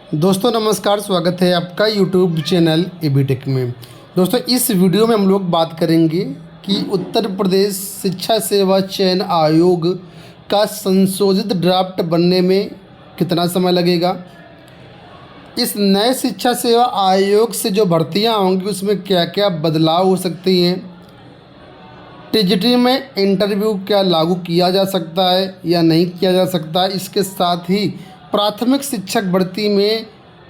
दोस्तों नमस्कार, स्वागत है आपका यूट्यूब चैनल एबीटेक में। दोस्तों इस वीडियो में हम लोग बात करेंगे कि उत्तर प्रदेश शिक्षा सेवा चयन आयोग का संशोधित ड्राफ्ट बनने में कितना समय लगेगा, इस नए शिक्षा सेवा आयोग से जो भर्तियां होंगी उसमें क्या क्या बदलाव हो सकती हैं, टीजीटी में इंटरव्यू क्या लागू किया जा सकता है या नहीं किया जा सकता है। इसके साथ ही प्राथमिक शिक्षक भर्ती में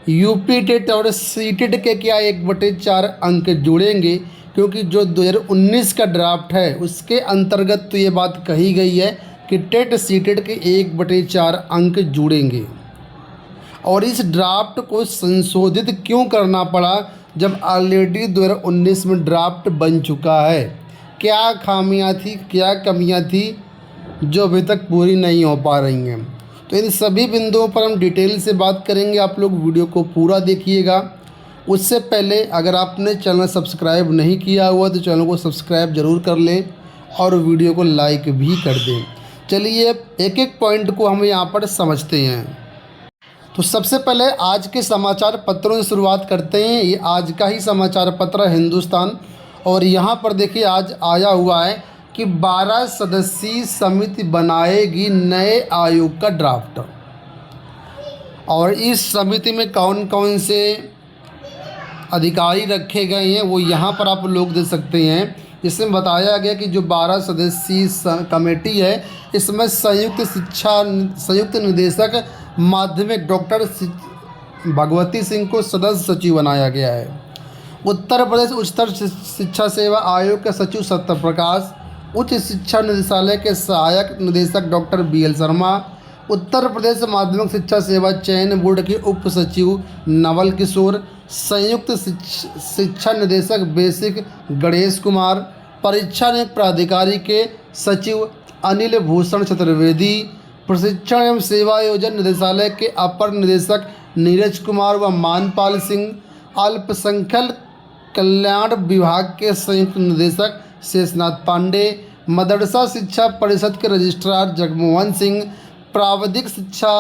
यूपी टेट और सीटेट के क्या 1/4 अंक जुड़ेंगे, क्योंकि जो 2019 का ड्राफ्ट है उसके अंतर्गत तो ये बात कही गई है कि टेट सीटेट के 1/4 अंक जुड़ेंगे। और इस ड्राफ्ट को संशोधित क्यों करना पड़ा जब ऑलरेडी 2019 में ड्राफ्ट बन चुका है, क्या खामियां थी, क्या कमियां थी जो अभी तक पूरी नहीं हो पा रही हैं। तो इन सभी बिंदुओं पर हम डिटेल से बात करेंगे। आप लोग वीडियो को पूरा देखिएगा। उससे पहले अगर आपने चैनल सब्सक्राइब नहीं किया हुआ तो चैनल को सब्सक्राइब ज़रूर कर लें और वीडियो को लाइक भी कर दें। चलिए एक एक पॉइंट को हम यहाँ पर समझते हैं। तो सबसे पहले आज के समाचार पत्रों से शुरुआत करते हैं। ये आज का ही समाचार पत्र हिंदुस्तान, और यहाँ पर देखिए आज आया हुआ है कि 12 सदस्यीय समिति बनाएगी नए आयोग का ड्राफ्ट। और इस समिति में कौन कौन से अधिकारी रखे गए हैं वो यहाँ पर आप लोग देख सकते हैं। इसमें बताया गया कि जो 12 सदस्यीय कमेटी है इसमें संयुक्त निदेशक माध्यमिक डॉक्टर भगवती सिंह को सदस्य सचिव बनाया गया है। उत्तर प्रदेश उच्चतर शिक्षा सेवा आयोग के सचिव सत्यप्रकाश, उच्च शिक्षा निदेशालय के सहायक निदेशक डॉक्टर BL शर्मा, उत्तर प्रदेश माध्यमिक शिक्षा सेवा चयन बोर्ड के उप सचिव नवल किशोर, संयुक्त शिक्षा निदेशक बेसिक गणेश कुमार, परीक्षा नियुक्त प्राधिकारी के सचिव अनिल भूषण चतुर्वेदी, प्रशिक्षण एवं सेवा योजन निदेशालय के अपर निदेशक नीरज कुमार व मानपाल सिंह, अल्पसंख्यक कल्याण विभाग के संयुक्त निदेशक शेषनाथ पांडे, मदरसा शिक्षा परिषद के रजिस्ट्रार जगमोहन सिंह, प्राविधिक शिक्षा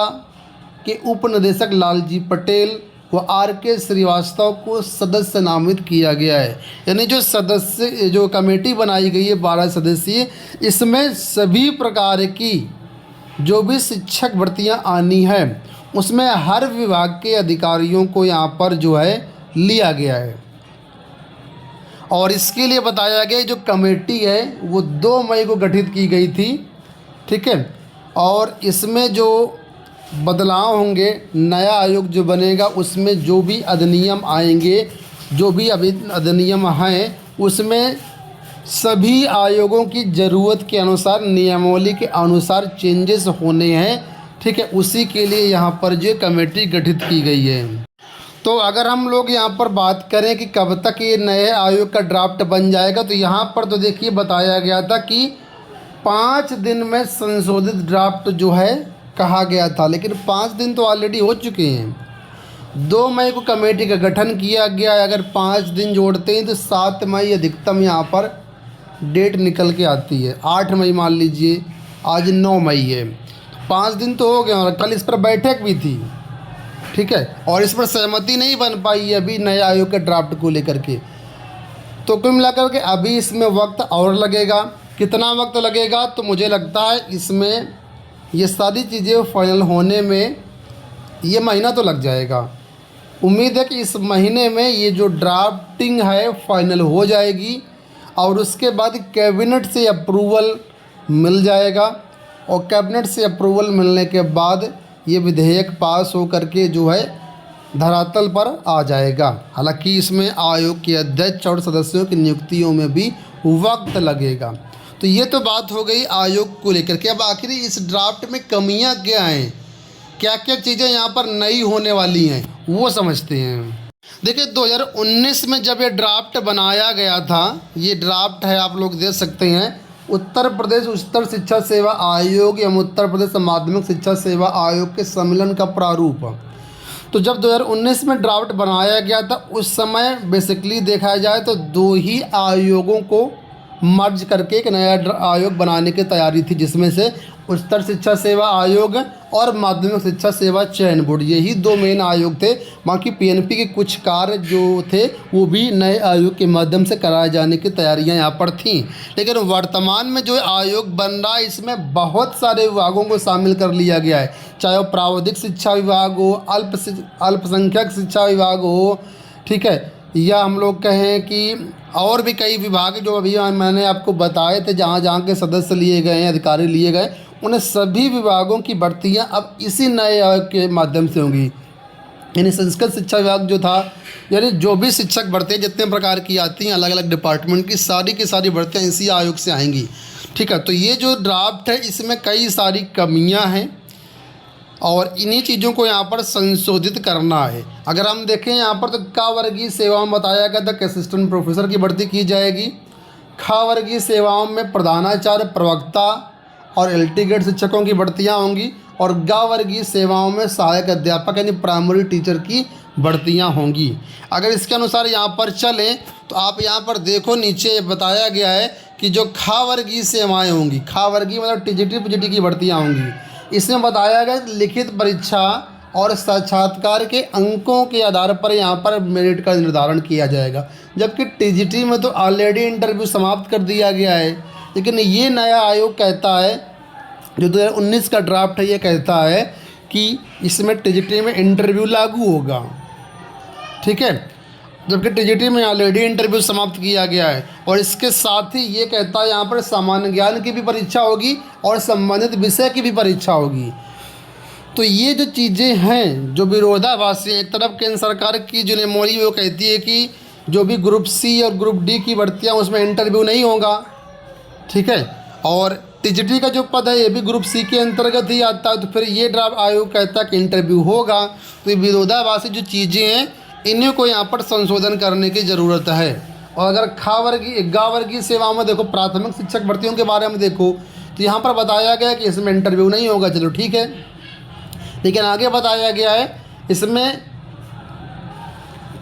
के उप निदेशक लालजी पटेल व RK श्रीवास्तव को सदस्य नामित किया गया है। यानी जो कमेटी बनाई गई है 12 सदस्यीय, इसमें सभी प्रकार की जो भी शिक्षक भर्तियां आनी है उसमें हर विभाग के अधिकारियों को यहाँ पर जो है लिया गया है। और इसके लिए बताया गया जो कमेटी है वो 2 मई को गठित की गई थी, ठीक है। और इसमें जो बदलाव होंगे, नया आयोग जो बनेगा उसमें जो भी अधिनियम आएंगे, जो भी अभी अधिनियम हैं उसमें सभी आयोगों की ज़रूरत के अनुसार, नियमावली के अनुसार चेंजेस होने हैं, ठीक है। उसी के लिए यहाँ पर जो कमेटी गठित की गई है। तो अगर हम लोग यहाँ पर बात करें कि कब तक ये नए आयोग का ड्राफ्ट बन जाएगा, तो यहाँ पर तो देखिए बताया गया था कि 5 दिन में संशोधित ड्राफ्ट जो है कहा गया था, लेकिन 5 दिन तो ऑलरेडी हो चुके हैं। 2 मई को कमेटी का गठन किया गया है। अगर 5 दिन जोड़ते हैं तो 7 मई अधिकतम यहाँ पर डेट निकल के आती है। 8 मई मान लीजिए, आज 9 मई है, 5 दिन तो हो गए। और कल इस पर बैठक भी थी, ठीक है, और इस पर सहमति नहीं बन पाई है अभी नए आयोग के ड्राफ्ट को लेकर के। तो कुल मिलाकर के अभी इसमें वक्त और लगेगा। कितना वक्त लगेगा, तो मुझे लगता है इसमें ये सारी चीज़ें फाइनल होने में ये महीना तो लग जाएगा। उम्मीद है कि इस महीने में ये जो ड्राफ्टिंग है फाइनल हो जाएगी और उसके बाद कैबिनेट से अप्रूवल मिल जाएगा। और कैबिनेट से अप्रूवल मिलने के बाद ये विधेयक पास हो करके जो है धरातल पर आ जाएगा। हालांकि इसमें आयोग के अध्यक्ष और सदस्यों की नियुक्तियों में भी वक्त लगेगा। तो ये तो बात हो गई आयोग को लेकर के। अब आखिर इस ड्राफ्ट में कमियां क्या हैं, क्या क्या चीज़ें यहाँ पर नई होने वाली हैं वो समझते हैं। देखिए 2019 में जब ये ड्राफ्ट बनाया गया था, ये ड्राफ्ट है आप लोग देख सकते हैं, उत्तर प्रदेश उच्चतर शिक्षा सेवा आयोग एवं उत्तर प्रदेश माध्यमिक शिक्षा सेवा आयोग के सम्मेलन का प्रारूप। तो जब 2019 में ड्राफ्ट बनाया गया था उस समय बेसिकली देखा जाए तो 2 ही आयोगों को मर्ज करके एक नया आयोग बनाने की तैयारी थी, जिसमें से उच्चतर शिक्षा सेवा आयोग और माध्यमिक शिक्षा सेवा चयन बोर्ड, यही 2 मेन आयोग थे। बाकी पीएनपी के कुछ कार्य जो थे वो भी नए आयोग के माध्यम से कराए जाने की तैयारियां यहाँ पर थीं। लेकिन वर्तमान में जो आयोग बन रहा है इसमें बहुत सारे विभागों को शामिल कर लिया गया है, चाहे वो प्रावधिक शिक्षा विभाग हो, अल्पसंख्यक शिक्षा विभाग हो, ठीक है, या हम लोग कहें कि और भी कई विभाग जो अभी मैंने आपको बताए थे जहाँ जहाँ के सदस्य लिए गए हैं, अधिकारी लिए गए, उन सभी विभागों की भर्तियाँ अब इसी नए आयोग के माध्यम से होंगी। यानी संस्कृत शिक्षा विभाग जो था, यानी जो भी शिक्षक भर्तियाँ जितने प्रकार की आती हैं अलग अलग डिपार्टमेंट की सारी भर्तियाँ इसी आयोग से आएंगी। ठीक है, तो ये जो ड्राफ्ट है इसमें कई सारी कमियाँ हैं और इन्हीं चीज़ों को यहाँ पर संशोधित करना है। अगर हम देखें यहाँ पर तो क वर्गीय सेवाओं में बताया गया था कि असिस्टेंट प्रोफेसर की भर्ती की जाएगी। ख वर्गीय सेवाओं में प्रधानाचार्य, प्रवक्ता और एल्टीग्रेड शिक्षकों की भर्तियाँ होंगी और ग वर्गीय सेवाओं में सहायक अध्यापक यानी प्राइमरी टीचर की भर्तियाँ होंगी। अगर इसके अनुसार यहाँ पर चलें तो आप यहाँ पर देखो नीचे बताया गया है कि जो ख वर्गीय सेवाएँ होंगी, ख वर्गीय मतलब टीजीटी पीजीटी की भर्तियाँ होंगी। इसमें बताया गया कि लिखित परीक्षा और साक्षात्कार के अंकों के आधार पर यहाँ पर मेरिट का निर्धारण किया जाएगा, जबकि टीजीटी में तो ऑलरेडी इंटरव्यू समाप्त कर दिया गया है। लेकिन ये नया आयोग कहता है, जो 2019 का ड्राफ्ट है, ये कहता है कि इसमें टीजीटी में इंटरव्यू लागू होगा। ठीक है, जबकि टीजीटी में ऑलरेडी इंटरव्यू समाप्त किया गया है। और इसके साथ ही ये कहता है यहाँ पर सामान्य ज्ञान की भी परीक्षा होगी और संबंधित विषय की भी परीक्षा होगी। तो ये जो चीज़ें हैं जो विरोधाभासी हैं, एक तरफ केंद्र सरकार की जो नियमावली वो कहती है कि जो भी ग्रुप सी और ग्रुप डी की भर्तियाँ उसमें इंटरव्यू नहीं होगा, ठीक है, और टीजीटी का जो पद है ये भी ग्रुप सी के अंतर्गत ही आता है। तो फिर ये ड्राफ्ट आयोग कहता है कि इंटरव्यू होगा। तो ये विरोधाभासी जो चीज़ें हैं इन्हीं को यहाँ पर संशोधन करने की ज़रूरत है। और अगर ग वर्गीय सेवाओं में देखो, प्राथमिक शिक्षक भर्तियों के बारे में देखो तो यहाँ पर बताया गया कि इसमें इंटरव्यू नहीं होगा, चलो ठीक है। लेकिन आगे बताया गया है इसमें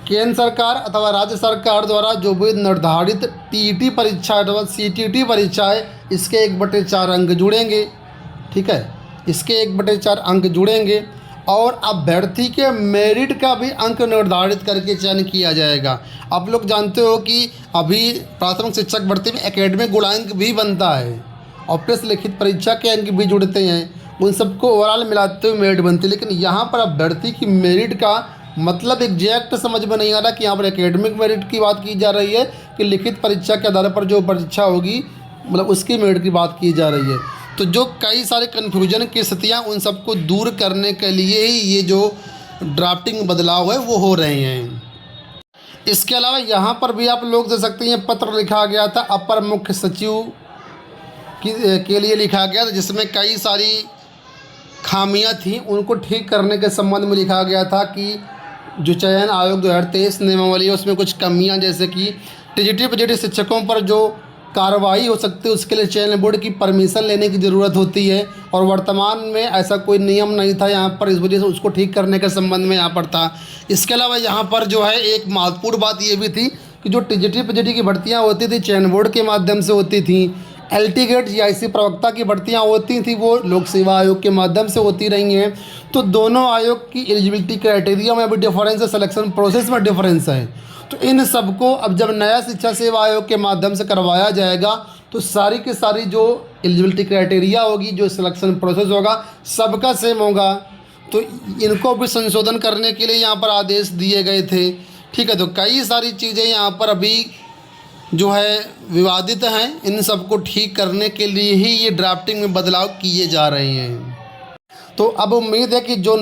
केंद्र सरकार अथवा राज्य सरकार द्वारा जो भी निर्धारित टीईटी परीक्षा अथवा सीटीटी परीक्षा है इसके 1/4 अंक जुड़ेंगे। ठीक है, इसके 1/4 अंक जुड़ेंगे और अभ्यर्थी के मेरिट का भी अंक निर्धारित करके चयन किया जाएगा। आप लोग जानते हो कि अभी प्राथमिक शिक्षक भर्ती में एकेडमिक गुणांक भी बनता है और प्लस लिखित परीक्षा के अंक भी जुड़ते हैं, उन सबको ओवरऑल मिलाते हुए मेरिट बनती है। लेकिन यहाँ पर अभ्यर्थी की मेरिट का मतलब एग्जैक्ट समझ में नहीं आ रहा कि यहाँ पर एकेडमिक मेरिट की बात की जा रही है कि लिखित परीक्षा के आधार पर जो परीक्षा होगी मतलब उसकी मेरिट की बात की जा रही है। तो जो कई सारे कन्फ्यूजन की स्थितियाँ उन सबको दूर करने के लिए ही ये जो ड्राफ्टिंग बदलाव है वो हो रहे हैं। इसके अलावा यहाँ पर भी आप लोग दे सकते हैं, पत्र लिखा गया था अपर मुख्य सचिव के लिए लिखा गया था, जिसमें कई सारी खामियां थीं उनको ठीक करने के संबंध में लिखा गया था कि जो चयन आयोग 2023 नियमावली है उसमें कुछ कमियां, जैसे कि टीजीटी पीजीटी शिक्षकों पर जो कार्रवाई हो सकती है उसके लिए चयन बोर्ड की परमिशन लेने की ज़रूरत होती है और वर्तमान में ऐसा कोई नियम नहीं था यहाँ पर, इस वजह से उसको ठीक करने के संबंध में यहाँ पर था। इसके अलावा यहाँ पर जो है एक महत्वपूर्ण बात ये भी थी कि जो टीजीटी पीजीटी की भर्तियाँ होती थी चयन बोर्ड के माध्यम से होती थी, एल्टीग्रेड जीआईसी प्रवक्ता की भर्तियां होती थी वो लोक सेवा आयोग के माध्यम से होती रही हैं। तो दोनों आयोग की एलिजिबिलिटी क्राइटेरिया में भी डिफरेंस है, सिलेक्शन प्रोसेस में डिफरेंस है। तो इन सबको अब जब नया शिक्षा सेवा आयोग के माध्यम से करवाया जाएगा तो सारी की सारी जो एलिजिबिलिटी क्राइटेरिया होगी, जो सिलेक्शन प्रोसेस होगा, सबका सेम होगा। तो इनको भी संशोधन करने के लिए यहाँ पर आदेश दिए गए थे। ठीक है, तो कई सारी चीज़ें यहाँ पर अभी जो है विवादित हैं, इन सबको ठीक करने के लिए ही ये ड्राफ्टिंग में बदलाव किए जा रहे हैं। तो अब उम्मीद है कि जो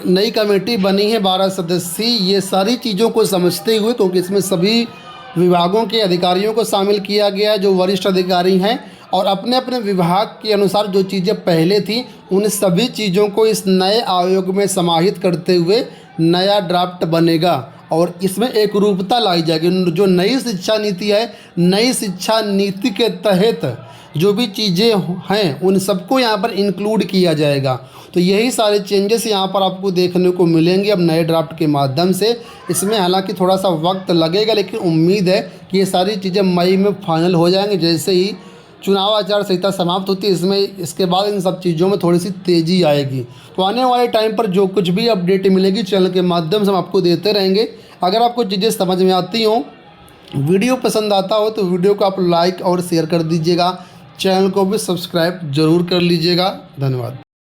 नई कमेटी बनी है 12 सदस्यीय, ये सारी चीज़ों को समझते हुए, क्योंकि इसमें सभी विभागों के अधिकारियों को शामिल किया गया जो वरिष्ठ अधिकारी हैं और अपने अपने विभाग के अनुसार जो चीज़ें पहले थी उन सभी चीज़ों को इस नए आयोग में समाहित करते हुए नया ड्राफ्ट बनेगा और इसमें एक रूपता लाई जाएगी। जो नई शिक्षा नीति है, नई शिक्षा नीति के तहत जो भी चीज़ें हैं उन सबको यहाँ पर इंक्लूड किया जाएगा। तो यही सारे चेंजेस यहाँ पर आपको देखने को मिलेंगे अब नए ड्राफ्ट के माध्यम से। इसमें हालांकि थोड़ा सा वक्त लगेगा, लेकिन उम्मीद है कि ये सारी चीज़ें मई में फाइनल हो जाएंगी जैसे ही चुनाव आचार संहिता समाप्त होती है, इसमें इसके बाद इन सब चीज़ों में थोड़ी सी तेज़ी आएगी। तो आने वाले टाइम पर जो कुछ भी अपडेट मिलेगी चैनल के माध्यम से हम आपको देते रहेंगे। अगर आपको चीज़ें समझ में आती हों, वीडियो पसंद आता हो तो वीडियो को आप लाइक और शेयर कर दीजिएगा, चैनल को भी सब्सक्राइब जरूर कर लीजिएगा। धन्यवाद।